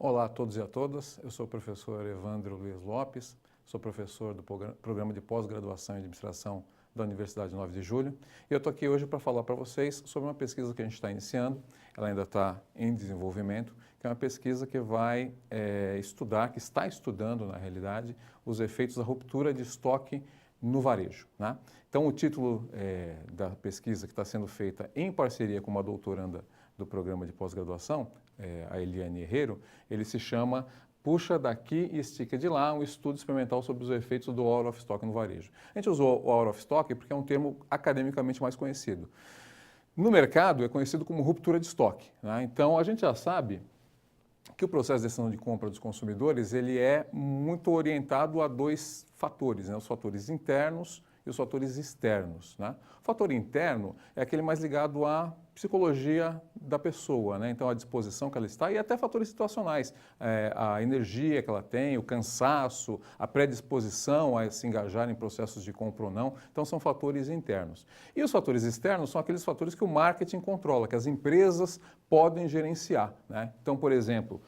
Olá a todos e a todas, eu sou o professor Evandro Luiz Lopes, sou professor do Programa de Pós-Graduação em Administração da Universidade 9 de Julho e eu estou aqui hoje para falar para vocês sobre uma pesquisa que a gente está iniciando, ela ainda está em desenvolvimento, que é uma pesquisa que vai estudar, que está estudando na realidade, os efeitos da ruptura de estoque no varejo, né? Então o título da pesquisa que está sendo feita em parceria com uma doutoranda do programa de pós-graduação, a Eliane Herrero, ele se chama Puxa daqui e estica de lá, um estudo experimental sobre os efeitos do out of stock no varejo. A gente usou o out of stock porque é um termo academicamente mais conhecido. No mercado é conhecido como ruptura de estoque, né? Então a gente já sabe que o processo de decisão de compra dos consumidores ele é muito orientado a dois fatores, né? Os fatores internos e os fatores externos, né? O fator interno é aquele mais ligado à psicologia da pessoa, né? Então a disposição que ela está e até fatores situacionais, a energia que ela tem, o cansaço, a predisposição a se engajar em processos de compra ou não, então são fatores internos. E os fatores externos são aqueles fatores que o marketing controla, que as empresas podem gerenciar, né? Então, por exemplo,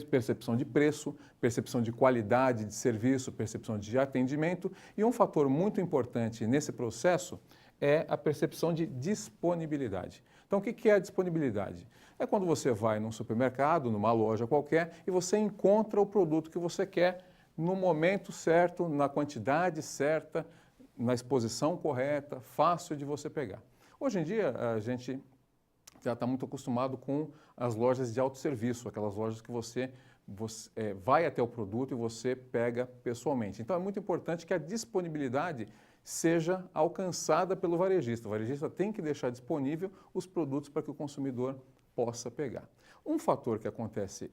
percepção de preço, percepção de qualidade de serviço, percepção de atendimento e um fator muito importante nesse processo é a percepção de disponibilidade. Então, o que é a disponibilidade? É quando você vai num supermercado, numa loja qualquer e você encontra o produto que você quer no momento certo, na quantidade certa, na exposição correta, fácil de você pegar. Hoje em dia, a gente já está muito acostumado com as lojas de autosserviço, aquelas lojas que você vai até o produto e você pega pessoalmente. Então é muito importante que a disponibilidade seja alcançada pelo varejista. O varejista tem que deixar disponível os produtos para que o consumidor possa pegar. Um fator que acontece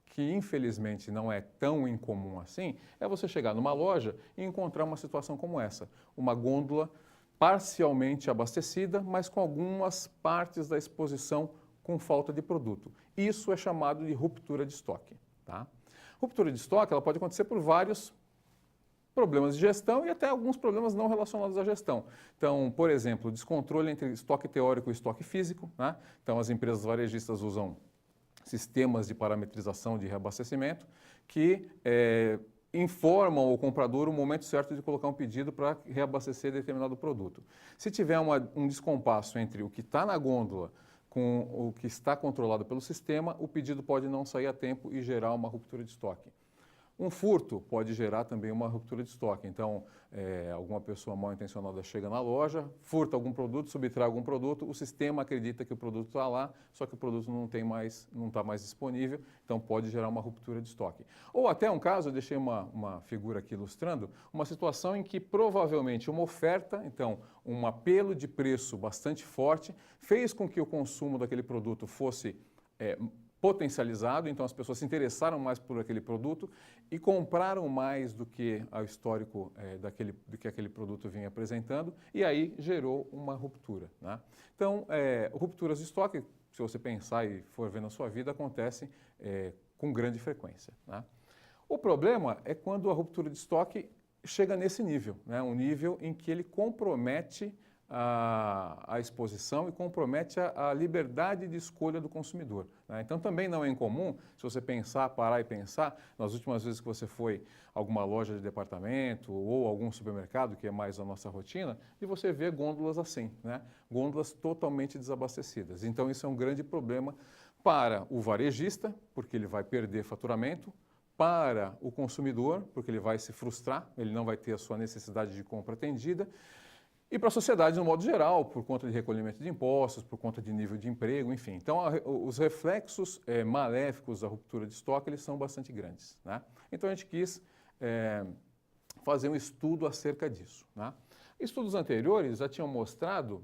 que infelizmente não é tão incomum assim, é você chegar numa loja e encontrar uma situação como essa, uma gôndola parcialmente abastecida, mas com algumas partes da exposição com falta de produto. Isso é chamado de ruptura de estoque, tá? Ruptura de estoque ela pode acontecer por vários problemas de gestão e até alguns problemas não relacionados à gestão. Então, por exemplo, descontrole entre estoque teórico e estoque físico, né? Então, as empresas varejistas usam sistemas de parametrização de reabastecimento que informam o comprador o momento certo de colocar um pedido para reabastecer determinado produto. Se tiver um descompasso entre o que está na gôndola com o que está controlado pelo sistema, o pedido pode não sair a tempo e gerar uma ruptura de estoque. Um furto pode gerar também uma ruptura de estoque. Então, alguma pessoa mal intencionada chega na loja, furta algum produto, subtrai algum produto, o sistema acredita que o produto está lá, só que o produto não está mais disponível, então pode gerar uma ruptura de estoque. Ou até um caso, eu deixei uma figura aqui ilustrando, uma situação em que provavelmente uma oferta, então um apelo de preço bastante forte, fez com que o consumo daquele produto fosse potencializado, então as pessoas se interessaram mais por aquele produto e compraram mais do que o histórico do que aquele produto vinha apresentando e aí gerou uma ruptura, né? Então, rupturas de estoque, se você pensar e for ver na sua vida, acontecem com grande frequência, né? O problema é quando a ruptura de estoque chega nesse nível, né? Um nível em que ele compromete a exposição e compromete a liberdade de escolha do consumidor, né? Então também não é incomum, se você parar e pensar, nas últimas vezes que você foi a alguma loja de departamento ou algum supermercado, que é mais a nossa rotina, e você vê gôndolas assim, né? Gôndolas totalmente desabastecidas. Então isso é um grande problema para o varejista, porque ele vai perder faturamento, para o consumidor, porque ele vai se frustrar, ele não vai ter a sua necessidade de compra atendida, e para a sociedade, no modo geral, por conta de recolhimento de impostos, por conta de nível de emprego, enfim. Então, os reflexos maléficos da ruptura de estoque, eles são bastante grandes, né? Então, a gente quis fazer um estudo acerca disso, né? Estudos anteriores já tinham mostrado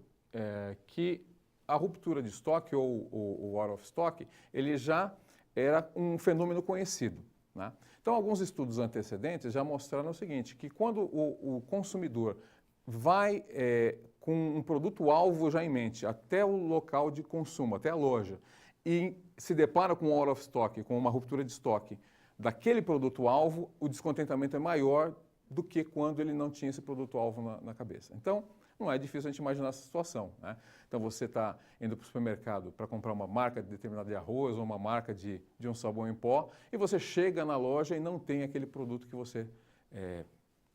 que a ruptura de estoque ou o out of stock, ele já era um fenômeno conhecido, né? Então, alguns estudos antecedentes já mostraram o seguinte, que quando o consumidor vai com um produto-alvo já em mente até o local de consumo, até a loja, e se depara com um out of stock, com uma ruptura de estoque daquele produto-alvo, o descontentamento é maior do que quando ele não tinha esse produto-alvo na cabeça. Então, Não é difícil a gente imaginar essa situação, né? Então você está indo para o supermercado para comprar uma marca determinada de arroz ou uma marca de um sabão em pó e você chega na loja e não tem aquele produto que você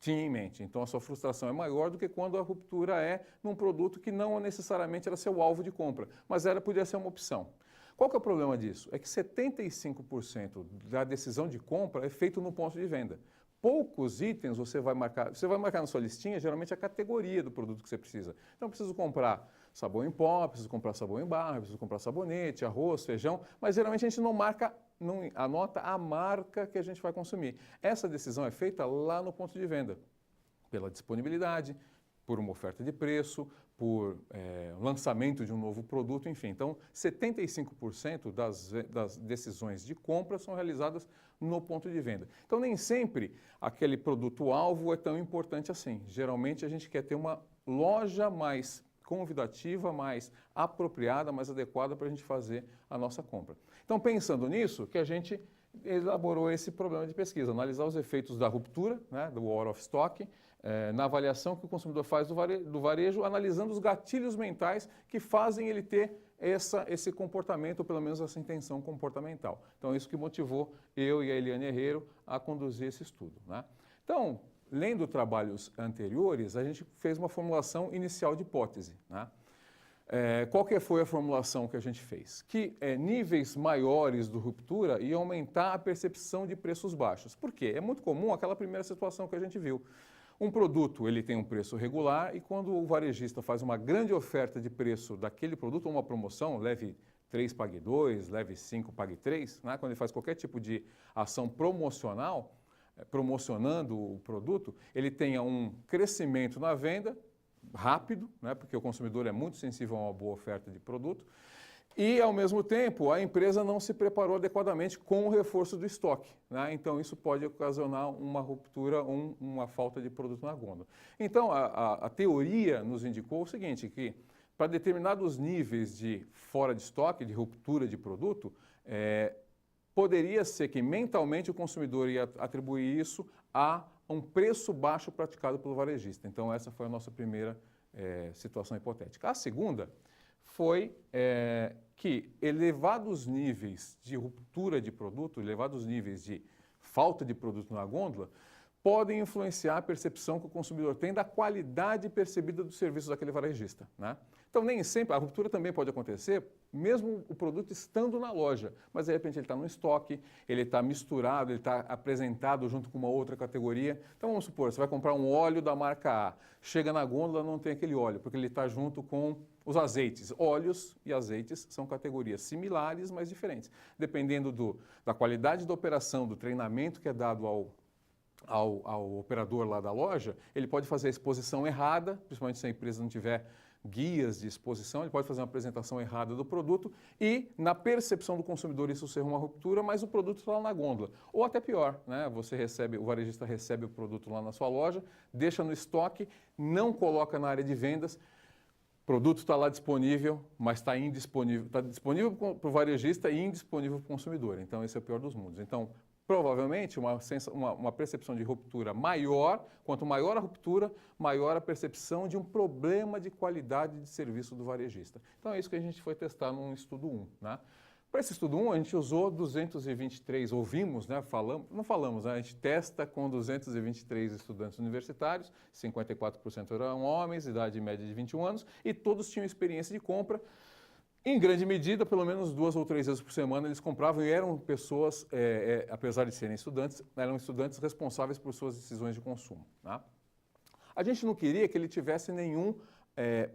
tinha em mente. Então a sua frustração é maior do que quando a ruptura é num produto que não necessariamente era seu alvo de compra, mas podia ser uma opção. Qual que é o problema disso? É que 75% da decisão de compra é feito no ponto de venda. Poucos itens você vai marcar na sua listinha, geralmente a categoria do produto que você precisa. Então, eu preciso comprar sabão em pó, preciso comprar sabão em barra, preciso comprar sabonete, arroz, feijão, mas geralmente a gente não anota a marca que a gente vai consumir. Essa decisão é feita lá no ponto de venda, pela disponibilidade, por uma oferta de preço, por lançamento de um novo produto, enfim. Então, 75% das decisões de compra são realizadas no ponto de venda. Então, nem sempre aquele produto-alvo é tão importante assim. Geralmente, a gente quer ter uma loja mais convidativa, mais apropriada, mais adequada para a gente fazer a nossa compra. Então, pensando nisso, que a gente elaborou esse problema de pesquisa, analisar os efeitos da ruptura, né, do out of stock, na avaliação que o consumidor faz do varejo, analisando os gatilhos mentais que fazem ele ter esse comportamento, ou pelo menos essa intenção comportamental. Então, isso que motivou eu e a Eliane Herrero a conduzir esse estudo, né? Então, lendo trabalhos anteriores, a gente fez uma formulação inicial de hipótese, né? Qual que foi a formulação que a gente fez? Que níveis maiores de ruptura iam aumentar a percepção de preços baixos. Por quê? É muito comum aquela primeira situação que a gente viu. Um produto ele tem um preço regular e quando o varejista faz uma grande oferta de preço daquele produto, uma promoção, leve 3, pague 2, leve 5, pague 3, né? Quando ele faz qualquer tipo de ação promocional, promocionando o produto, ele tenha um crescimento na venda rápido, né? Porque o consumidor é muito sensível a uma boa oferta de produto, e, ao mesmo tempo, a empresa não se preparou adequadamente com o reforço do estoque, né? Então, isso pode ocasionar uma ruptura, uma falta de produto na gôndola. Então, a teoria nos indicou o seguinte, que para determinados níveis de fora de estoque, de ruptura de produto, poderia ser que mentalmente o consumidor ia atribuir isso a um preço baixo praticado pelo varejista. Então, essa foi a nossa primeira situação hipotética. A segunda foi que elevados níveis de ruptura de produto, elevados níveis de falta de produto na gôndola, podem influenciar a percepção que o consumidor tem da qualidade percebida do serviço daquele varejista, né? Então, nem sempre, a ruptura também pode acontecer, mesmo o produto estando na loja, mas de repente ele está no estoque, ele está misturado, ele está apresentado junto com uma outra categoria. Então, vamos supor, você vai comprar um óleo da marca A, chega na gôndola não tem aquele óleo, porque ele está junto com os azeites. Óleos e azeites são categorias similares, mas diferentes. Dependendo da qualidade da operação, do treinamento que é dado ao operador lá da loja, ele pode fazer a exposição errada, principalmente se a empresa não tiver guias de exposição, ele pode fazer uma apresentação errada do produto e, na percepção do consumidor, isso ser uma ruptura, mas o produto está lá na gôndola. Ou até pior, né? O varejista recebe o produto lá na sua loja, deixa no estoque, não coloca na área de vendas, o produto está lá disponível, mas está indisponível, está disponível para o varejista e indisponível para o consumidor. Então, esse é o pior dos mundos. Então, provavelmente, uma percepção de ruptura maior, quanto maior a ruptura, maior a percepção de um problema de qualidade de serviço do varejista. Então, é isso que a gente foi testar no estudo 1, né? Para esse estudo 1, a gente usou 223, ouvimos, né? A gente testa com 223 estudantes universitários, 54% eram homens, idade média de 21 anos, e todos tinham experiência de compra. Em grande medida, pelo menos 2 ou 3 vezes por semana, eles compravam e eram pessoas, apesar de serem estudantes, eram estudantes responsáveis por suas decisões de consumo, né? A gente não queria que ele tivesse nenhum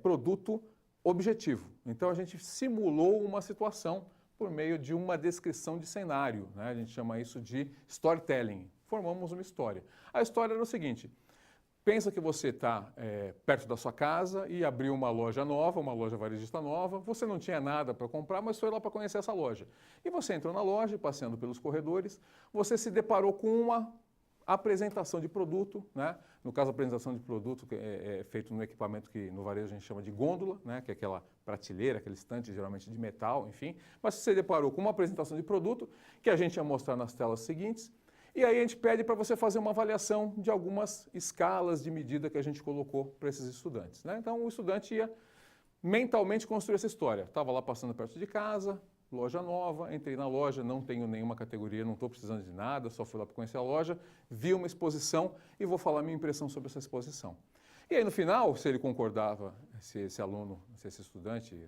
produto objetivo. Então, a gente simulou uma situação por meio de uma descrição de cenário, né? A gente chama isso de storytelling. Formamos uma história. A história era o seguinte: pensa que você está perto da sua casa e abriu uma loja nova, uma loja varejista nova, você não tinha nada para comprar, mas foi lá para conhecer essa loja. E você entrou na loja, passeando pelos corredores, você se deparou com uma apresentação de produto, né? No caso, a apresentação de produto que é feito no equipamento que no varejo a gente chama de gôndola, né? Que é aquela prateleira, aquele estante geralmente de metal, enfim. Mas você deparou com uma apresentação de produto que a gente ia mostrar nas telas seguintes E aí a gente pede para você fazer uma avaliação de algumas escalas de medida que a gente colocou para esses estudantes, né? Então o estudante ia mentalmente construir essa história. Estava lá passando perto de casa, loja nova, entrei na loja, não tenho nenhuma categoria, não estou precisando de nada, só fui lá para conhecer a loja, vi uma exposição e vou falar minha impressão sobre essa exposição. E aí no final, se ele concordava, se esse aluno, se esse estudante,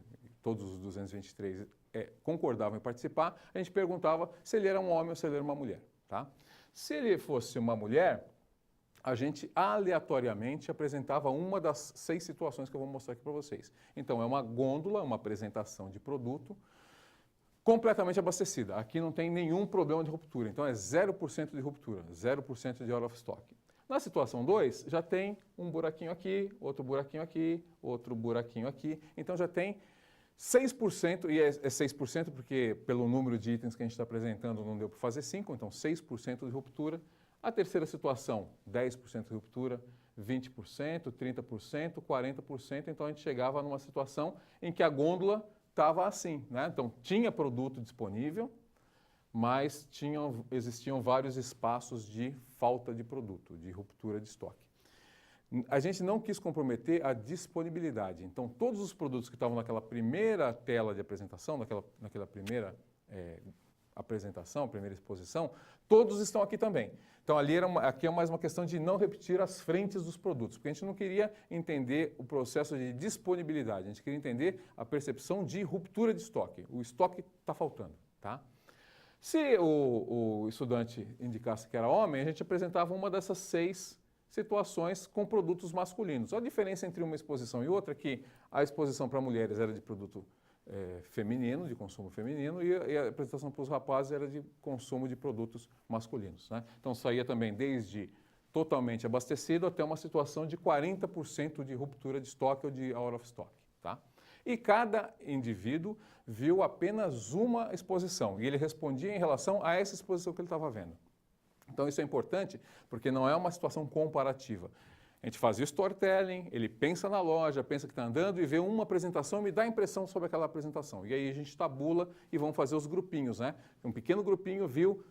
todos os 223 concordavam em participar, a gente perguntava se ele era um homem ou se ele era uma mulher, tá? Se ele fosse uma mulher, a gente aleatoriamente apresentava uma das 6 situações que eu vou mostrar aqui para vocês. Então é uma gôndola, uma apresentação de produto, completamente abastecida. Aqui não tem nenhum problema de ruptura, então é 0% de ruptura, 0% de out of stock. Na situação 2, já tem um buraquinho aqui, outro buraquinho aqui, outro buraquinho aqui, então já tem 6%, e é 6% porque pelo número de itens que a gente está apresentando não deu para fazer 5, então 6% de ruptura. A terceira situação, 10% de ruptura, 20%, 30%, 40%, então a gente chegava numa situação em que a gôndola estava assim, né? Então tinha produto disponível, mas existiam vários espaços de falta de produto, de ruptura de estoque. A gente não quis comprometer a disponibilidade, então todos os produtos que estavam naquela primeira tela de apresentação, naquela primeira apresentação, primeira exposição, todos estão aqui também. Então aqui é mais uma questão de não repetir as frentes dos produtos, porque a gente não queria entender o processo de disponibilidade, a gente queria entender a percepção de ruptura de estoque. O estoque está faltando, tá? Se o estudante indicasse que era homem, a gente apresentava uma dessas 6 situações com produtos masculinos. A diferença entre uma exposição e outra é que a exposição para mulheres era de produto feminino, de consumo feminino, e a apresentação para os rapazes era de consumo de produtos masculinos, né? Então saía também desde totalmente abastecido até uma situação de 40% de ruptura de estoque ou de out of stock, tá? E cada indivíduo viu apenas uma exposição e ele respondia em relação a essa exposição que ele estava vendo. Então isso é importante porque não é uma situação comparativa. A gente faz o storytelling, ele pensa na loja, pensa que está andando e vê uma apresentação e me dá impressão sobre aquela apresentação. E aí a gente tabula e vamos fazer os grupinhos, né? Um pequeno grupinho viu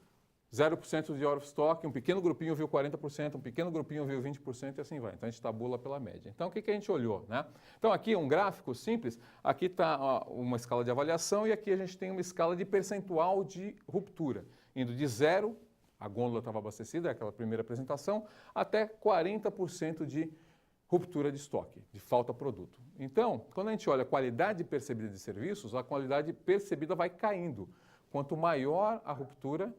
0% de out of stock, um pequeno grupinho viu 40%, um pequeno grupinho viu 20% e assim vai. Então a gente tabula pela média. Então o que a gente olhou, né? Então aqui um gráfico simples, aqui está uma escala de avaliação e aqui a gente tem uma escala de percentual de ruptura, indo de 0, a gôndola estava abastecida, é aquela primeira apresentação, até 40% de ruptura de estoque, de falta de produto. Então, quando a gente olha a qualidade percebida de serviços, a qualidade percebida vai caindo. Quanto maior a ruptura,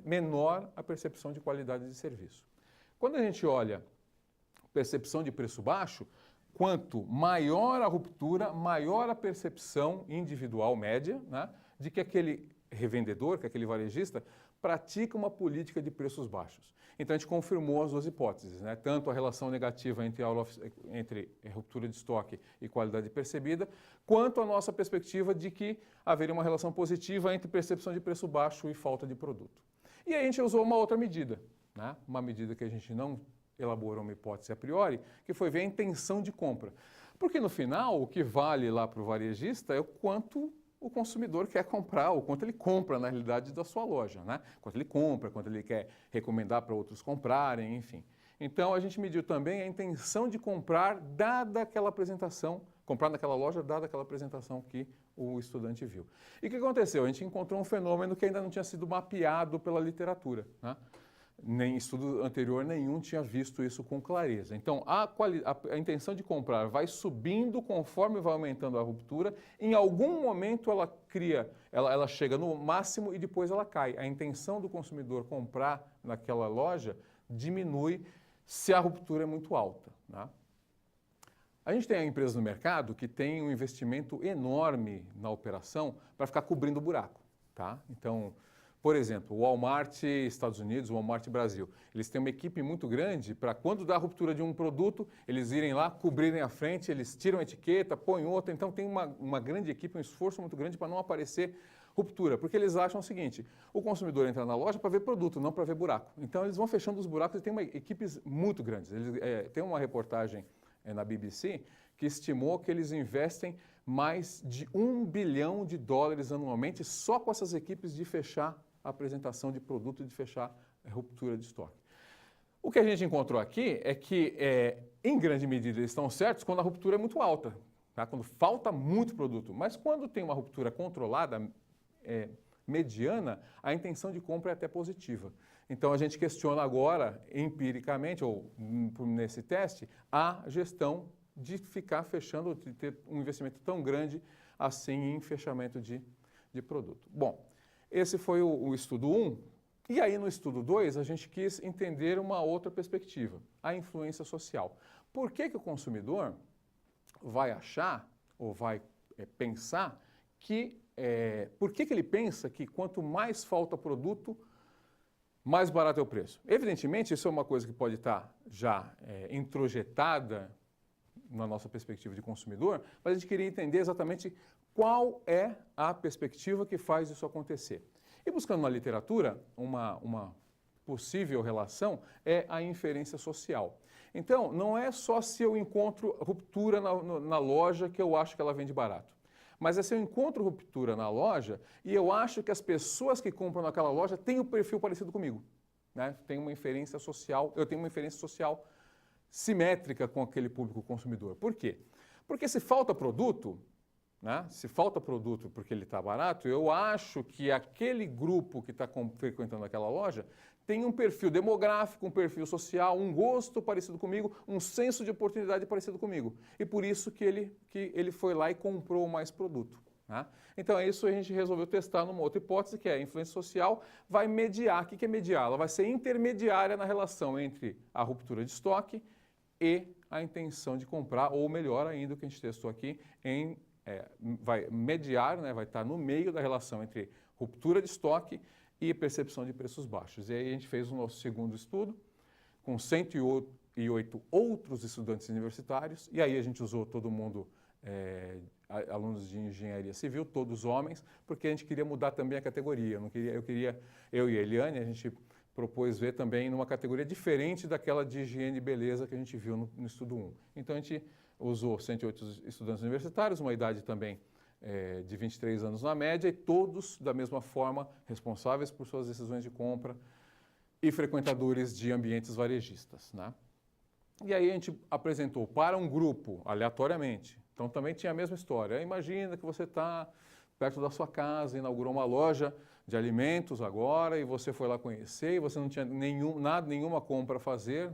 menor a percepção de qualidade de serviço. Quando a gente olha percepção de preço baixo, quanto maior a ruptura, maior a percepção individual média, né, de que aquele revendedor, que aquele varejista, pratica uma política de preços baixos. Então a gente confirmou as 2 hipóteses, né? Tanto a relação negativa entre ruptura de estoque e qualidade percebida, quanto a nossa perspectiva de que haveria uma relação positiva entre percepção de preço baixo e falta de produto. E aí a gente usou uma outra medida, né? Uma medida que a gente não elaborou uma hipótese a priori, que foi ver a intenção de compra. Porque no final o que vale lá para o varejista é o quanto o consumidor quer comprar, ou quanto ele compra na realidade da sua loja, né? Quanto ele compra, quanto ele quer recomendar para outros comprarem, enfim. Então a gente mediu também a intenção de comprar dada aquela apresentação, comprar naquela loja dada aquela apresentação que o estudante viu. E o que aconteceu? A gente encontrou um fenômeno que ainda não tinha sido mapeado pela literatura, né? Nem estudo anterior nenhum tinha visto isso com clareza. Então, a intenção de comprar vai subindo conforme vai aumentando a ruptura. Em algum momento ela chega no máximo e depois ela cai. A intenção do consumidor comprar naquela loja diminui se a ruptura é muito alta, né? A gente tem empresas no mercado que tem um investimento enorme na operação para ficar cobrindo o buraco, tá? Então, por exemplo, o Walmart Estados Unidos, o Walmart Brasil, eles têm uma equipe muito grande para quando dá a ruptura de um produto, eles irem lá, cobrirem a frente, eles tiram a etiqueta, põem outra, então tem uma grande equipe, um esforço muito grande para não aparecer ruptura, porque eles acham o seguinte, o consumidor entra na loja para ver produto, não para ver buraco. Então eles vão fechando os buracos e tem equipes muito grandes. Tem uma reportagem na BBC que estimou que eles investem mais de $1 bilhão anualmente só com essas equipes de fechar a apresentação de produto e de fechar ruptura de estoque. O que a gente encontrou aqui é que, em grande medida, eles estão certos quando a ruptura é muito alta, tá? Quando falta muito produto. Mas quando tem uma ruptura controlada, mediana, a intenção de compra é até positiva. Então, a gente questiona agora, empiricamente, ou nesse teste, a gestão de ficar fechando, de ter um investimento tão grande assim em fechamento de produto. Bom, esse foi o estudo 1. E aí, no estudo 2, a gente quis entender uma outra perspectiva, a influência social. Por que o consumidor vai achar ou vai pensar que... por que ele pensa que quanto mais falta produto, mais barato é o preço? Evidentemente, isso é uma coisa que pode estar já introjetada na nossa perspectiva de consumidor, mas a gente queria entender exatamente qual é a perspectiva que faz isso acontecer. E buscando na literatura, uma possível relação é a inferência social. Então, não é só se eu encontro ruptura na loja que eu acho que ela vende barato. Mas é se eu encontro ruptura na loja e eu acho que as pessoas que compram naquela loja têm um perfil parecido comigo. Né? Tem uma inferência social, eu tenho uma inferência social simétrica com aquele público consumidor. Por quê? Porque se falta produto, né? Se falta produto porque ele está barato, eu acho que aquele grupo que está frequentando aquela loja tem um perfil demográfico, um perfil social, um gosto parecido comigo, um senso de oportunidade parecido comigo. E por isso que ele foi lá e comprou mais produto. Né? Então é isso que a gente resolveu testar numa outra hipótese, que é a influência social vai mediar. O que é mediar? Ela vai ser intermediária na relação entre a ruptura de estoque e a intenção de comprar, ou melhor ainda, o que a gente testou aqui, vai mediar, né, vai estar no meio da relação entre ruptura de estoque e percepção de preços baixos. E aí a gente fez o nosso segundo estudo com 108 outros estudantes universitários, e aí a gente usou todo mundo, alunos de engenharia civil, todos homens, porque a gente queria mudar também a categoria. Eu e a Eliane, a gente propôs ver também numa categoria diferente daquela de higiene e beleza que a gente viu no estudo 1. Então a gente usou 108 estudantes universitários, uma idade também de 23 anos na média, e todos da mesma forma responsáveis por suas decisões de compra e frequentadores de ambientes varejistas. Né? E aí a gente apresentou para um grupo, aleatoriamente, então também tinha a mesma história. Imagina que você está perto da sua casa, inaugurou uma loja de alimentos agora e você foi lá conhecer e você não tinha nenhuma compra a fazer,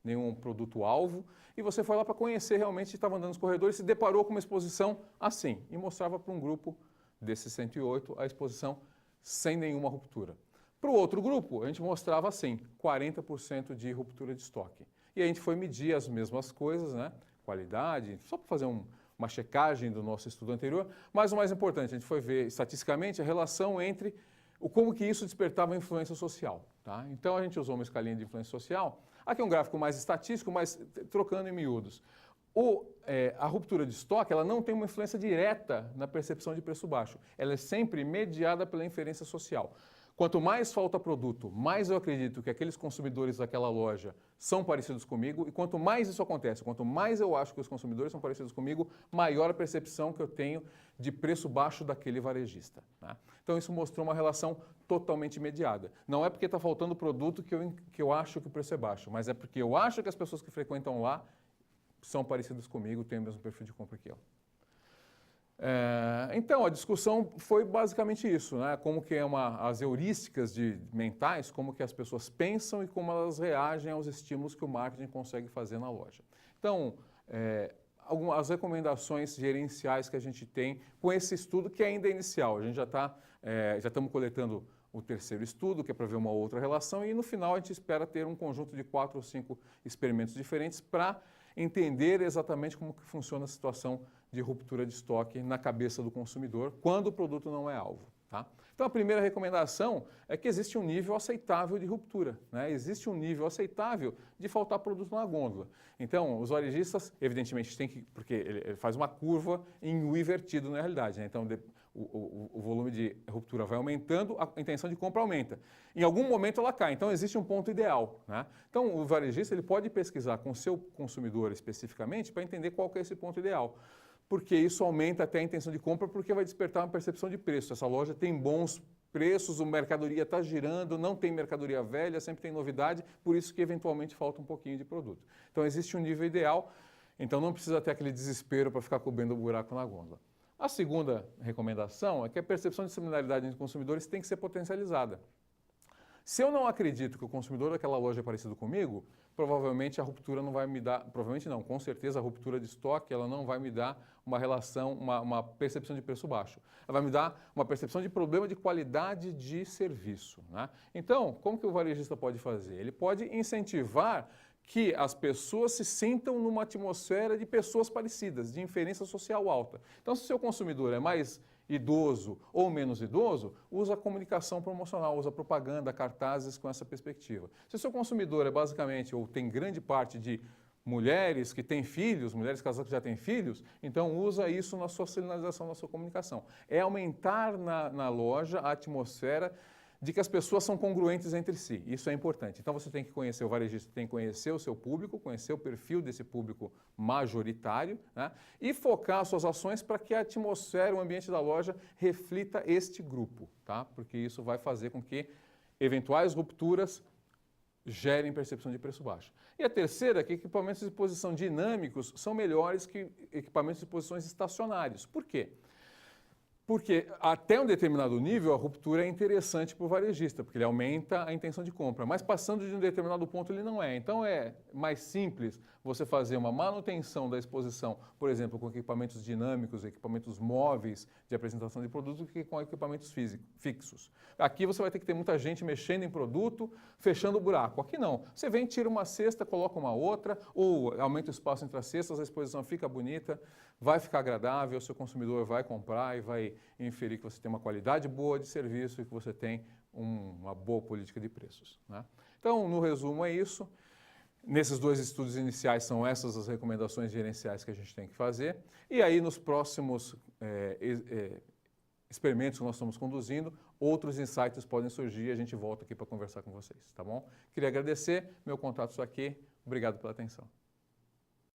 nenhum produto-alvo, e você foi lá para conhecer realmente, estava andando nos corredores e se deparou com uma exposição assim, e mostrava para um grupo desses 108 a exposição sem nenhuma ruptura. Para o outro grupo, a gente mostrava assim, 40% de ruptura de estoque. E a gente foi medir as mesmas coisas, né? Qualidade, só para fazer uma checagem do nosso estudo anterior, mas o mais importante, a gente foi ver estatisticamente a relação entre como que isso despertava a influência social. Tá? Então a gente usou uma escalinha de influência social. Aqui é um gráfico mais estatístico, mas trocando em miúdos. A ruptura de estoque ela não tem uma influência direta na percepção de preço baixo. Ela é sempre mediada pela inferência social. Quanto mais falta produto, mais eu acredito que aqueles consumidores daquela loja são parecidos comigo, e quanto mais isso acontece, quanto mais eu acho que os consumidores são parecidos comigo, maior a percepção que eu tenho de preço baixo daquele varejista. Né? Então isso mostrou uma relação totalmente mediada. Não é porque está faltando produto que eu acho que o preço é baixo, mas é porque eu acho que as pessoas que frequentam lá são parecidas comigo, têm o mesmo perfil de compra que eu. Então, a discussão foi basicamente isso, né? Como que as heurísticas mentais, como que as pessoas pensam e como elas reagem aos estímulos que o marketing consegue fazer na loja. Então, as recomendações gerenciais que a gente tem com esse estudo, que ainda é inicial. A gente já estamos coletando o terceiro estudo, que é para ver uma outra relação, e no final a gente espera ter um conjunto de 4 ou 5 experimentos diferentes para entender exatamente como que funciona a situação de ruptura de estoque na cabeça do consumidor quando o produto não é alvo. Tá? Então a primeira recomendação é que existe um nível aceitável de ruptura, né? Existe um nível aceitável de faltar produto na gôndola. Então os varejistas, evidentemente, porque ele faz uma curva em U invertido na realidade, né? Então o volume de ruptura vai aumentando, a intenção de compra aumenta. Em algum momento ela cai, então existe um ponto ideal. Né? Então o varejista ele pode pesquisar com o seu consumidor especificamente para entender qual que é esse ponto ideal. Porque isso aumenta até a intenção de compra, porque vai despertar uma percepção de preço. Essa loja tem bons preços, a mercadoria está girando, não tem mercadoria velha, sempre tem novidade, por isso que eventualmente falta um pouquinho de produto. Então existe um nível ideal, então não precisa ter aquele desespero para ficar cobrindo o buraco na gôndola. A segunda recomendação é que a percepção de similaridade entre consumidores tem que ser potencializada. Se eu não acredito que o consumidor daquela loja é parecido comigo, provavelmente a ruptura não vai me dar, provavelmente não, com certeza a ruptura de estoque ela não vai me dar uma relação, uma percepção de preço baixo. Ela vai me dar uma percepção de problema de qualidade de serviço, né? Então, como que o varejista pode fazer? Ele pode incentivar que as pessoas se sintam numa atmosfera de pessoas parecidas, de inferência social alta. Então, se o seu consumidor é mais idoso ou menos idoso, usa a comunicação promocional, usa propaganda, cartazes com essa perspectiva. Se o seu consumidor é basicamente, ou tem grande parte de mulheres que têm filhos, mulheres casadas que já têm filhos, então usa isso na sua sinalização, na sua comunicação. É aumentar na loja a atmosfera de que as pessoas são congruentes entre si. Isso é importante. Então você tem que conhecer, o varejista tem que conhecer o seu público, conhecer o perfil desse público majoritário, né? E focar suas ações para que a atmosfera, o ambiente da loja reflita este grupo, tá? Porque isso vai fazer com que eventuais rupturas gerem percepção de preço baixo. E a terceira é que equipamentos de exposição dinâmicos são melhores que equipamentos de exposições estacionários. Por quê? Porque até um determinado nível a ruptura é interessante para o varejista, porque ele aumenta a intenção de compra, mas passando de um determinado ponto ele não é. Então é mais simples você fazer uma manutenção da exposição, por exemplo, com equipamentos dinâmicos, equipamentos móveis de apresentação de produto, do que com equipamentos fixos. Aqui você vai ter que ter muita gente mexendo em produto, fechando o buraco. Aqui não. Você vem, tira uma cesta, coloca uma outra, ou aumenta o espaço entre as cestas, a exposição fica bonita, vai ficar agradável, o seu consumidor vai comprar e vai inferir que você tem uma qualidade boa de serviço e que você tem uma boa política de preços, né? Então, no resumo é isso. Nesses dois estudos iniciais são essas as recomendações gerenciais que a gente tem que fazer. E aí, nos próximos experimentos que nós estamos conduzindo, outros insights podem surgir e a gente volta aqui para conversar com vocês, tá bom? Queria agradecer, meu contato está aqui. Obrigado pela atenção.